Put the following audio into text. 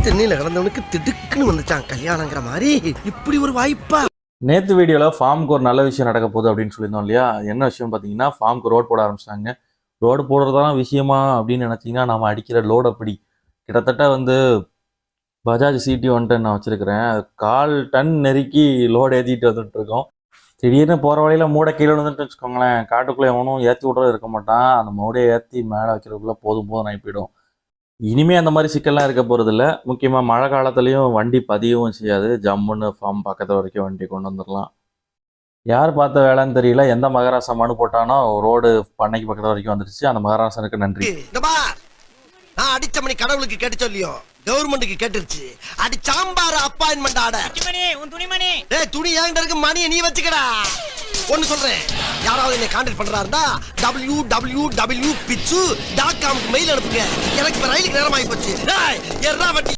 தென்னையில கிடந்தவனுக்கு திடுக்குன்னு வந்துச்சான் கல்யாணங்கிற மாதிரி. இப்படி ஒரு வாய்ப்பா? நேற்று வீடியோவில் ஃபார்முக்கு ஒரு நல்ல விஷயம் நடக்க போகுது அப்படின்னு சொல்லியிருந்தோம் இல்லையா? என்ன விஷயம் பார்த்தீங்கன்னா, ஃபார்முக்கு ரோடு போட ஆரம்பிச்சிட்டாங்க. ரோடு போடுறதெல்லாம் விஷயமா அப்படின்னு நினச்சிங்கன்னா, நம்ம அடிக்கிற லோடு அப்படி கிட்டத்தட்ட பஜாஜ் சிடி 110 நான் வச்சுருக்கிறேன். 1/4 டன் நெருக்கி லோடு ஏற்றிட்டு வந்துட்டுருக்கோம். திடீர்னு போகிற வழியில் மூடை கீழே வந்துட்டு வச்சுக்கோங்களேன், காட்டுக்குள்ளே எவனும் ஏற்றி விட்றது இருக்க மாட்டான். அந்த மூடையை ஏற்றி மேலே வைக்கிறதுக்குள்ளே போதும் ஆகி போயிடும். இனிமேல் அந்த மாதிரி சிக்கல்லாம் இருக்க போகிறதில்ல. முக்கியமாக மழை காலத்துலேயும் வண்டி பதியவும் செய்யாது. ஜம்முன்னு ஃபார்ம் பக்கத்து வரைக்கும் வண்டி கொண்டு வந்துடலாம். யார் பார்த்த வேலைன்னு தெரியல, எந்த மகாராசா மனு போட்டானோ ரோடு பண்ணைக்கு பக்கத்து வரைக்கும் வந்துடுச்சு. அந்த மகாராசனுக்கு நன்றி. நான் அடிச்ச மணி கடவுளுக்கு கேட்டு சொல்லியோ கவர்மெண்ட்டுக்கு கேட்டுருச்சு. அடி சாம்பார் அப்பாயின்மெண்ட் ஆர்டர். டேய் துணி ஏங்கிட்ட இருக்கு, மணியை நீ வச்சுக்கடா. ஒன்னு சொல்றேன், யாராவது என்னை கான்டாக்ட் பண்றா இருந்தா www.pitchu.com மெயில் அனுப்புங்க. எனக்கு இப்ப ரயிலுக்கு நேரம் ஆகி போச்சு.